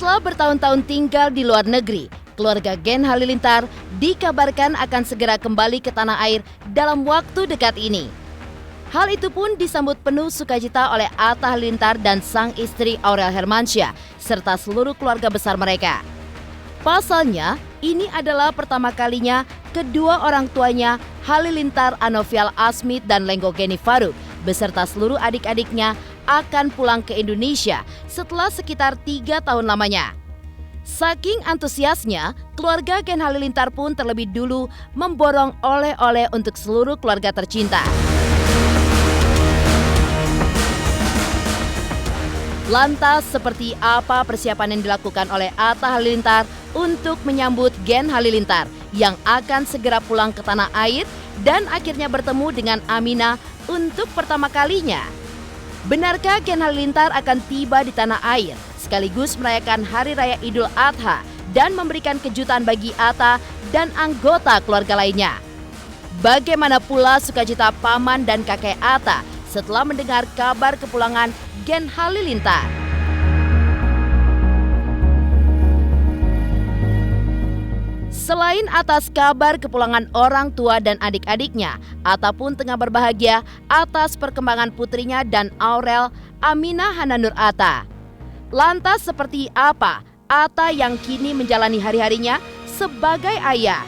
Setelah bertahun-tahun tinggal di luar negeri, keluarga Gen Halilintar dikabarkan akan segera kembali ke tanah air dalam waktu dekat ini. Hal itu pun disambut penuh sukacita oleh Atta Halilintar dan sang istri Aurel Hermansyah, serta seluruh keluarga besar mereka. Pasalnya, ini adalah pertama kalinya kedua orang tuanya Halilintar Anovial Asmit dan Lenggo Geni Faruk beserta seluruh adik-adiknya akan pulang ke Indonesia setelah sekitar 3 tahun lamanya. Saking antusiasnya, keluarga Gen Halilintar pun terlebih dulu memborong oleh-oleh untuk seluruh keluarga tercinta. Lantas, seperti apa persiapan yang dilakukan oleh Atta Halilintar untuk menyambut Gen Halilintar yang akan segera pulang ke tanah air dan akhirnya bertemu dengan Aminah untuk pertama kalinya? Benarkah Gen Halilintar akan tiba di tanah air sekaligus merayakan Hari Raya Idul Adha dan memberikan kejutan bagi Atta dan anggota keluarga lainnya? Bagaimana pula sukacita paman dan kakek Atta setelah mendengar kabar kepulangan Gen Halilintar? Selain atas kabar kepulangan orang tua dan adik-adiknya, Atta pun tengah berbahagia atas perkembangan putrinya dan Aurel, Aminah Hananur Atta. Lantas seperti apa Atta yang kini menjalani hari-harinya sebagai ayah?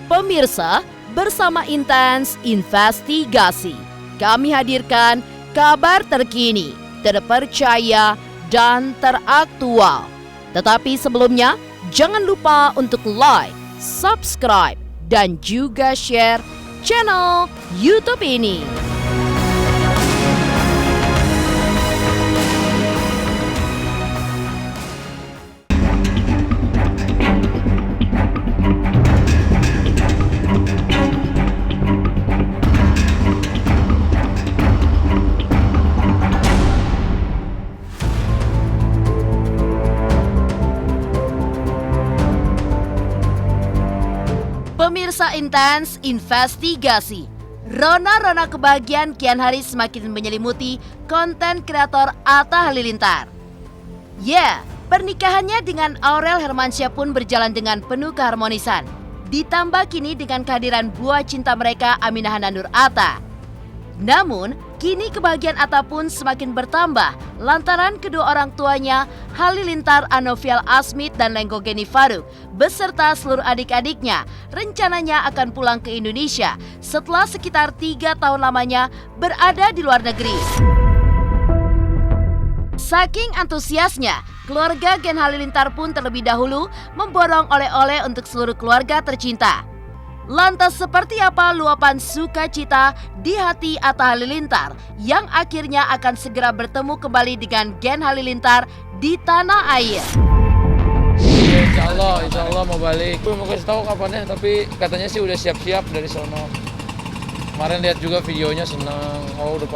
Pemirsa, bersama Intens Investigasi, kami hadirkan kabar terkini, terpercaya, dan teraktual. Tetapi sebelumnya, jangan lupa untuk like, subscribe, dan juga share channel YouTube ini. Pemirsa Intens Investigasi, rona-rona kebahagiaan kian hari semakin menyelimuti konten kreator Atta Halilintar. Pernikahannya dengan Aurel Hermansyah pun berjalan dengan penuh keharmonisan. Ditambah kini dengan kehadiran buah cinta mereka, Aminah Hananur Atta. Namun, kini kebahagiaan Atta pun semakin bertambah lantaran kedua orang tuanya Halilintar Anovial Asmit dan Lenggo Geni Faruk beserta seluruh adik-adiknya rencananya akan pulang ke Indonesia setelah sekitar 3 tahun lamanya berada di luar negeri. Saking antusiasnya, keluarga Gen Halilintar pun terlebih dahulu memborong oleh-oleh untuk seluruh keluarga tercinta. Lantas seperti apa luapan sukacita di hati Atta Halilintar yang akhirnya akan segera bertemu kembali dengan Gen Halilintar di tanah air? Insya Allah mau balik. Belum mau kasih tahu kapannya, tapi katanya sih udah siap-siap dari sono. Kemarin lihat juga videonya, senang. Oh udah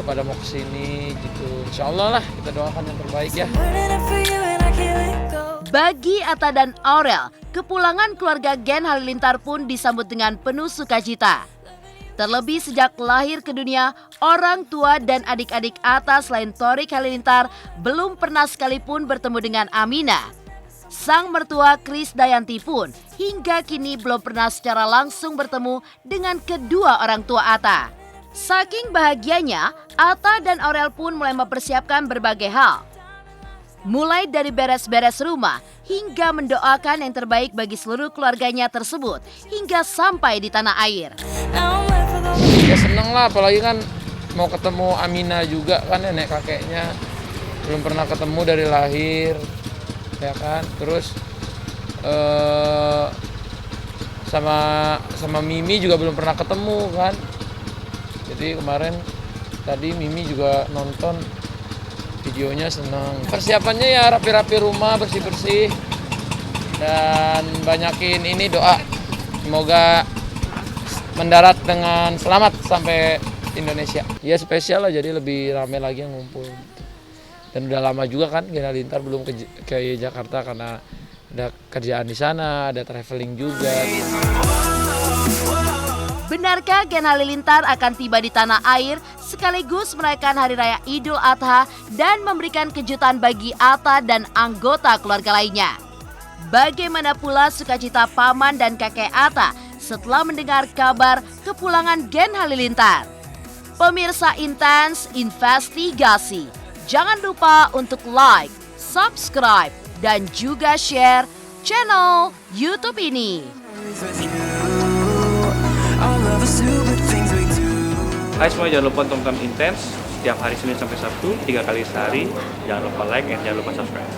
pada mau kesini gitu. Insya Allah lah, kita doakan yang terbaik ya. Bagi Atta dan Aurel, kepulangan keluarga Gen Halilintar pun disambut dengan penuh sukacita. Terlebih sejak lahir ke dunia, orang tua dan adik-adik Atta selain Thorik Halilintar belum pernah sekalipun bertemu dengan Aminah. Sang mertua Krisdayanti pun hingga kini belum pernah secara langsung bertemu dengan kedua orang tua Atta. Saking bahagianya, Atta dan Aurel pun mulai mempersiapkan berbagai hal. Mulai dari beres-beres rumah hingga mendoakan yang terbaik bagi seluruh keluarganya tersebut hingga sampai di tanah air. Ya seneng lah, apalagi kan mau ketemu Aminah juga kan, nenek kakeknya belum pernah ketemu dari lahir, ya kan. Terus sama Mimi juga belum pernah ketemu kan. Jadi kemarin tadi Mimi juga nonton videonya, senang. Persiapannya ya rapi-rapi rumah, bersih-bersih, dan banyakin ini doa. Semoga mendarat dengan selamat sampai Indonesia. Ya spesial lah, jadi lebih ramai lagi yang ngumpul. Dan udah lama juga kan Gen Halilintar belum ke Jakarta karena ada kerjaan di sana, ada traveling juga. Benarkah Gen Halilintar akan tiba di tanah air sekaligus merayakan Hari Raya Idul Adha dan memberikan kejutan bagi Atta dan anggota keluarga lainnya? Bagaimana pula sukacita paman dan kakek Atta setelah mendengar kabar kepulangan Gen Halilintar? Pemirsa Intens Investigasi, jangan lupa untuk like, subscribe, dan juga share channel YouTube ini. Hai semua, jangan lupa tonton Intens setiap hari Senin sampai Sabtu 3 kali sehari. Jangan lupa like dan jangan lupa subscribe.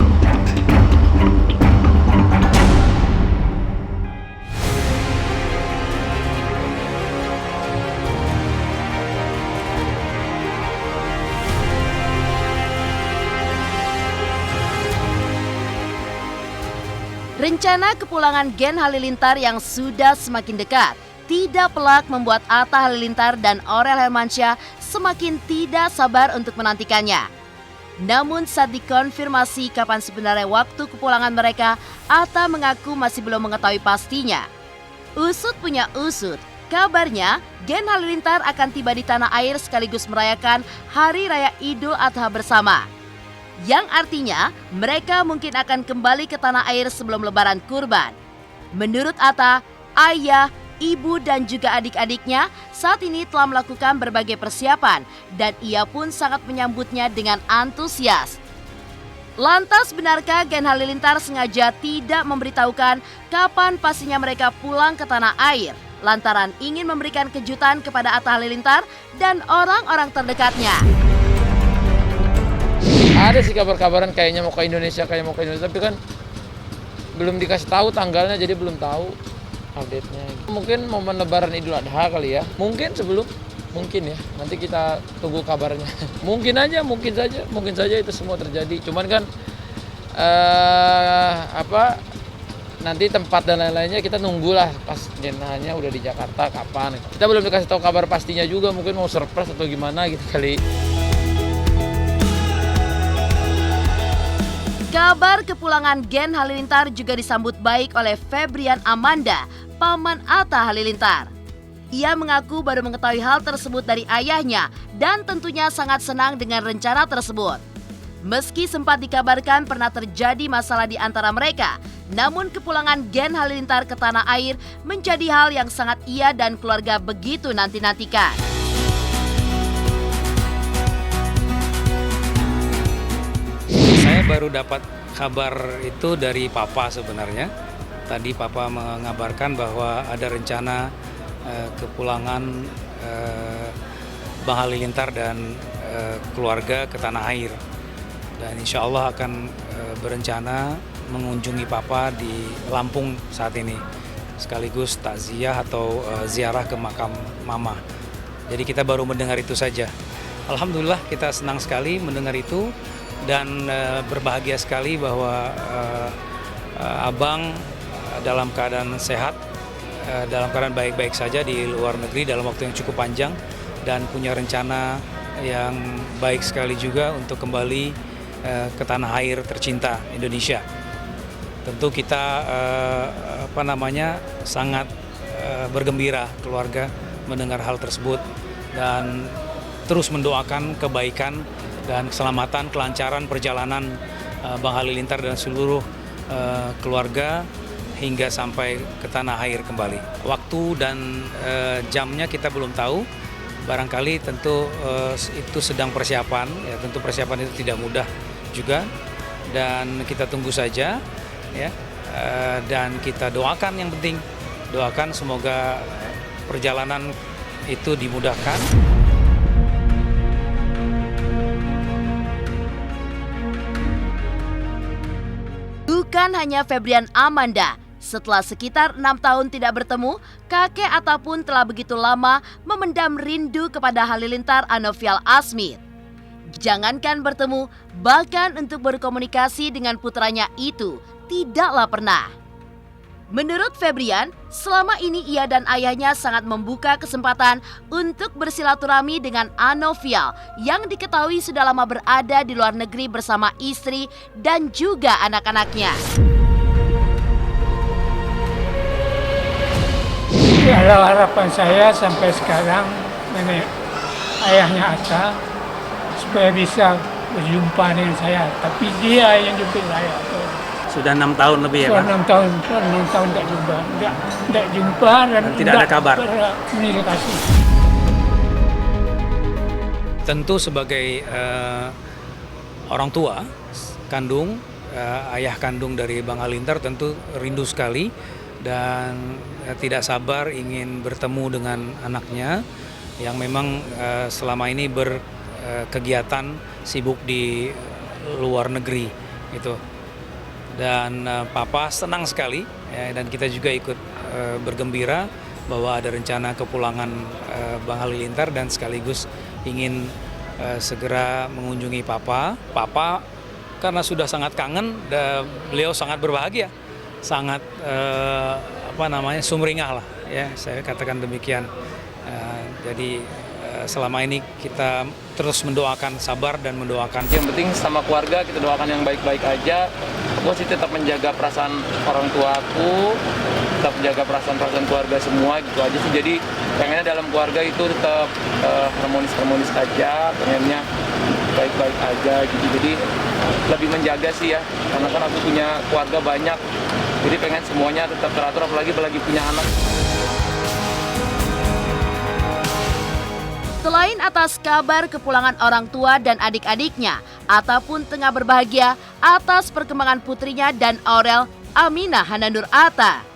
Rencana kepulangan Gen Halilintar yang sudah semakin dekat tidak pelak membuat Atta Halilintar dan Aurel Hermansyah semakin tidak sabar untuk menantikannya. Namun saat dikonfirmasi kapan sebenarnya waktu kepulangan mereka, Atta mengaku masih belum mengetahui pastinya. Usut punya usut, kabarnya Gen Halilintar akan tiba di tanah air sekaligus merayakan Hari Raya Idul Adha bersama. Yang artinya mereka mungkin akan kembali ke tanah air sebelum Lebaran Kurban. Menurut Atta, ayah, ibu dan juga adik-adiknya saat ini telah melakukan berbagai persiapan dan ia pun sangat menyambutnya dengan antusias. Lantas benarkah Gen Halilintar sengaja tidak memberitahukan kapan pastinya mereka pulang ke tanah air lantaran ingin memberikan kejutan kepada Atta Halilintar dan orang-orang terdekatnya? Ada sih kabar-kabaran kayaknya mau ke Indonesia, tapi kan belum dikasih tahu tanggalnya, jadi belum tahu update-nya. Mungkin momen Lebaran Idul Adha kali ya. Mungkin sebelum, mungkin ya. Nanti kita tunggu kabarnya. Mungkin saja itu semua terjadi. Cuman kan nanti tempat dan lain-lainnya kita nunggulah pas jenazahnya udah di Jakarta kapan. Kita belum dikasih tahu kabar pastinya juga, mungkin mau surprise atau gimana gitu kali. Kabar kepulangan Gen Halilintar juga disambut baik oleh Febrian Amanda, paman Atta Halilintar. Ia mengaku baru mengetahui hal tersebut dari ayahnya dan tentunya sangat senang dengan rencana tersebut. Meski sempat dikabarkan pernah terjadi masalah di antara mereka, namun kepulangan Gen Halilintar ke tanah air menjadi hal yang sangat ia dan keluarga begitu nanti-nantikan. Saya baru dapat kabar itu dari Papa sebenarnya. Tadi Papa mengabarkan bahwa ada rencana kepulangan Bang Halilintar dan keluarga ke tanah air. Dan insya Allah akan berencana mengunjungi Papa di Lampung saat ini. Sekaligus takziah atau ziarah ke makam Mama. Jadi kita baru mendengar itu saja. Alhamdulillah kita senang sekali mendengar itu. Dan berbahagia sekali bahwa Abang dalam keadaan sehat, dalam keadaan baik-baik saja di luar negeri dalam waktu yang cukup panjang dan punya rencana yang baik sekali juga untuk kembali ke tanah air tercinta Indonesia. Tentu kita sangat bergembira keluarga mendengar hal tersebut dan terus mendoakan kebaikan dan keselamatan, kelancaran perjalanan Bang Halilintar dan seluruh keluarga hingga sampai ke tanah air kembali. Waktu dan jamnya kita belum tahu, barangkali tentu itu sedang persiapan, ya tentu persiapan itu tidak mudah juga dan kita tunggu saja ya dan kita doakan yang penting, doakan semoga perjalanan itu dimudahkan. Bukan hanya Febrian Amanda, setelah sekitar 6 tahun tidak bertemu, kakek Atta pun telah begitu lama memendam rindu kepada Halilintar Anovial Asmit. Jangankan bertemu, bahkan untuk berkomunikasi dengan putranya itu tidaklah pernah. Menurut Febrian, selama ini ia dan ayahnya sangat membuka kesempatan untuk bersilaturahmi dengan Anovial yang diketahui sudah lama berada di luar negeri bersama istri dan juga anak-anaknya. Kalau harapan saya sampai sekarang nenek ayahnya Atta supaya bisa berjumpa dengan saya, tapi dia yang jemput saya. Sudah 6 tahun lebih ya Pak? Sudah 6 tahun tidak jumpa, tidak jumpa dan tidak ada kabar. Komunikasi. Tentu sebagai orang tua kandung, ayah kandung dari Bang Halilintar tentu rindu sekali dan tidak sabar ingin bertemu dengan anaknya yang memang selama ini berkegiatan sibuk di luar negeri gitu. Dan Papa senang sekali ya, dan kita juga ikut bergembira bahwa ada rencana kepulangan Bang Halilintar dan sekaligus ingin segera mengunjungi Papa. Papa karena sudah sangat kangen, beliau sangat berbahagia, sangat sumringah lah ya, saya katakan demikian. Jadi selama ini kita terus mendoakan, sabar dan mendoakan. Yang penting sama keluarga kita doakan yang baik-baik aja. Aku sih tetap menjaga perasaan orang tua aku, tetap menjaga perasaan keluarga semua gitu aja sih. Jadi pengennya dalam keluarga itu tetap harmonis aja, pengennya baik-baik aja gitu. Jadi lebih menjaga sih ya, karena kan aku punya keluarga banyak. Jadi pengen semuanya tetap teratur, apalagi punya anak. Selain atas kabar kepulangan orang tua dan adik-adiknya, Atta pun tengah berbahagia atas perkembangan putrinya dan Aurel Aminah Hananur Atta.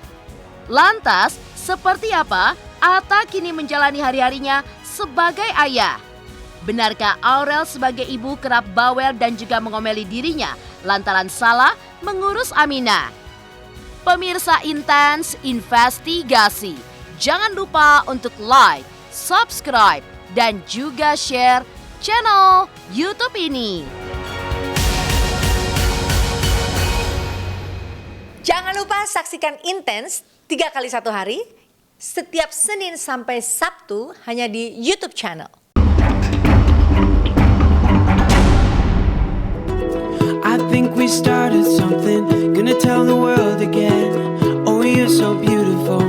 Lantas, seperti apa Atta kini menjalani hari-harinya sebagai ayah? Benarkah Aurel sebagai ibu kerap bawel dan juga mengomeli dirinya lantaran salah mengurus Aminah? Pemirsa Intens Investigasi, jangan lupa untuk like, subscribe, dan juga share channel YouTube ini. Jangan lupa saksikan Intens 3 kali 1 hari, setiap Senin sampai Sabtu hanya di YouTube channel. I think we started something, gonna tell the world again. Oh, you're so beautiful,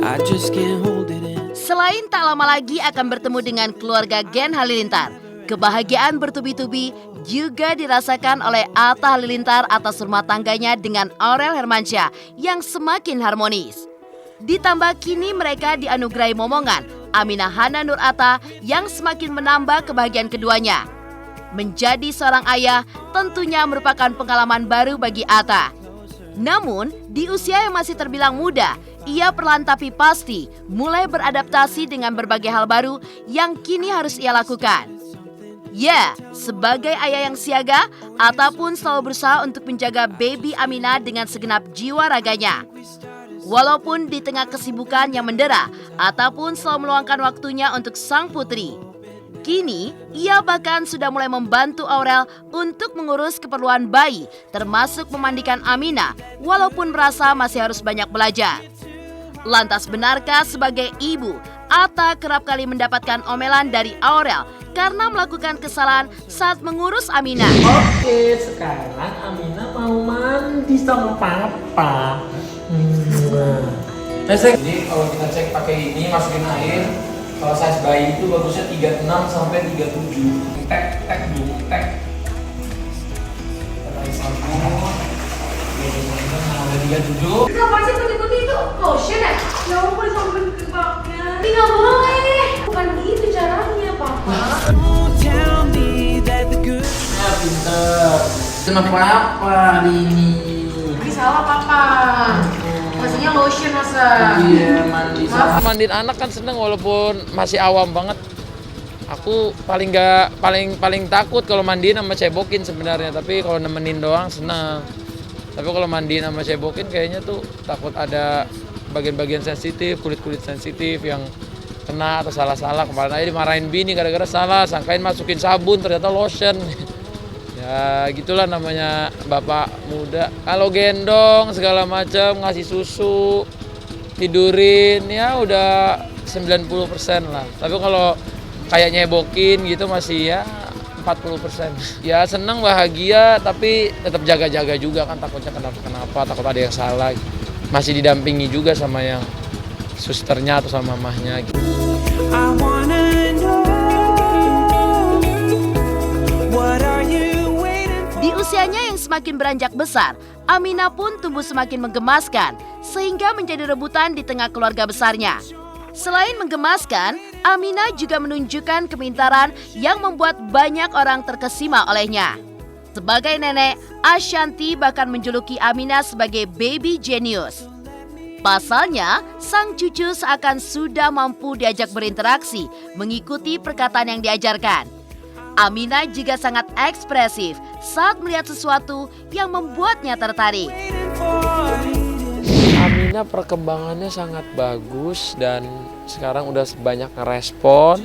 I just can't hold it in. Selain tak lama lagi akan bertemu dengan keluarga Gen Halilintar, kebahagiaan bertubi-tubi juga dirasakan oleh Atta Halilintar atas rumah tangganya dengan Aurel Hermansyah yang semakin harmonis. Ditambah kini mereka dianugerahi momongan Aminah Hananur Atta yang semakin menambah kebahagiaan keduanya. Menjadi seorang ayah tentunya merupakan pengalaman baru bagi Atta. Namun, di usia yang masih terbilang muda, ia perlahan tapi pasti mulai beradaptasi dengan berbagai hal baru yang kini harus ia lakukan. Ya, sebagai ayah yang siaga, Atta pun selalu berusaha untuk menjaga baby Aminah dengan segenap jiwa raganya. Walaupun di tengah kesibukan yang mendera, Atta pun selalu meluangkan waktunya untuk sang putri. Kini, ia bahkan sudah mulai membantu Aurel untuk mengurus keperluan bayi, termasuk memandikan Aminah, walaupun merasa masih harus banyak belajar. Lantas benarkah sebagai ibu, Atta kerap kali mendapatkan omelan dari Aurel karena melakukan kesalahan saat mengurus Aminah? Oke, sekarang Aminah mau mandi sama papa. Jadi kalau kita cek pakai ini, masukin air. Kalau size bayi itu bagusnya 36 sampai 37. Tek dulu, tek. Kita sabun. Nah, udah 37. Kenapa sih putih-putih itu lotion ya? Ya ampun, sampai kebaknya. Ini nggak boleh. Bukan gitu caranya, Papa. Ya, pinter. Sama papa ini. Ini salah, Papa. Maksudnya lotion masa. Iya, mandi. Mandiin anak kan seneng walaupun masih awam banget. Aku paling takut kalau mandiin sama cebokin sebenarnya, tapi kalau nemenin doang seneng. Tapi kalau mandiin sama cebokin kayaknya tuh takut ada bagian-bagian sensitif, kulit-kulit sensitif yang kena atau salah-salah. Kemarin aja dimarahin bini gara-gara salah, sangkain masukin sabun ternyata lotion. Ya gitulah namanya bapak muda. Kalau gendong segala macam, ngasih susu, tidurin ya udah 90% lah. Tapi kalau kayak nyebokin gitu masih ya 40%. Ya seneng, bahagia, tapi tetap jaga-jaga juga kan, takutnya kenapa-kenapa, takut ada yang salah. Masih didampingi juga sama yang susternya atau sama mamahnya gitu. I wanna know, what are you waiting for? Di usianya yang semakin beranjak besar, Aminah pun tumbuh semakin menggemaskan sehingga menjadi rebutan di tengah keluarga besarnya. Selain menggemaskan, Aminah juga menunjukkan kepintaran yang membuat banyak orang terkesima olehnya. Sebagai nenek, Ashanti bahkan menjuluki Aminah sebagai baby genius. Pasalnya, sang cucu seakan sudah mampu diajak berinteraksi, mengikuti perkataan yang diajarkan. Aminah juga sangat ekspresif saat melihat sesuatu yang membuatnya tertarik. Aminah perkembangannya sangat bagus dan sekarang udah banyak ngerespon,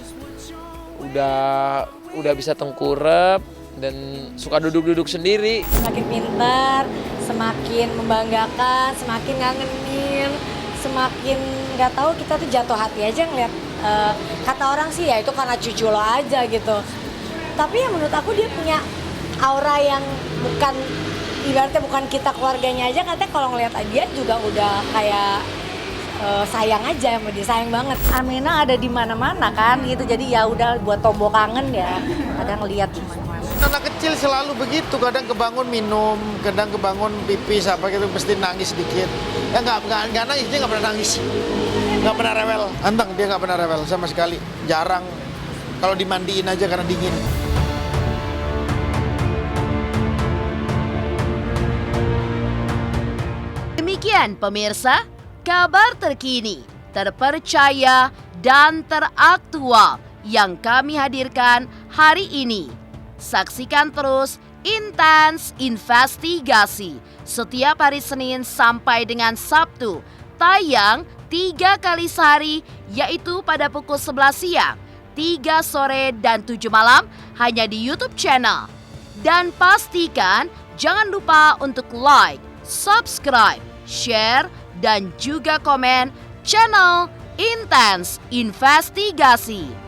udah bisa tengkurap dan suka duduk-duduk sendiri. Semakin pintar, semakin membanggakan, semakin ngangenin, semakin nggak tahu kita tuh jatuh hati aja ngeliat. Kata orang sih ya itu karena cucu lo aja gitu. Tapi ya menurut aku dia punya aura yang bukan, ibaratnya bukan kita keluarganya aja, katanya kalau ngeliat dia juga udah kayak sayang aja sama dia, sayang banget. Aminah ada di mana-mana kan gitu, jadi ya udah buat tombol kangen ya, kadang lihat di mana-mana. Anak kecil selalu begitu, kadang kebangun minum, kadang kebangun pipis apa gitu, mesti nangis sedikit. Ya nggak nangis, dia nggak pernah nangis, nggak pernah rewel. Anteng dia nggak pernah rewel sama sekali, jarang. Kalau dimandiin aja karena dingin. Demikian pemirsa, kabar terkini, terpercaya, dan teraktual yang kami hadirkan hari ini. Saksikan terus Intens Investigasi setiap hari Senin sampai dengan Sabtu, tayang 3 kali sehari, yaitu pada pukul 11 siang, 3 sore, dan 7 malam hanya di YouTube channel. Dan pastikan jangan lupa untuk like, subscribe, share, dan juga komen channel Intens Investigasi.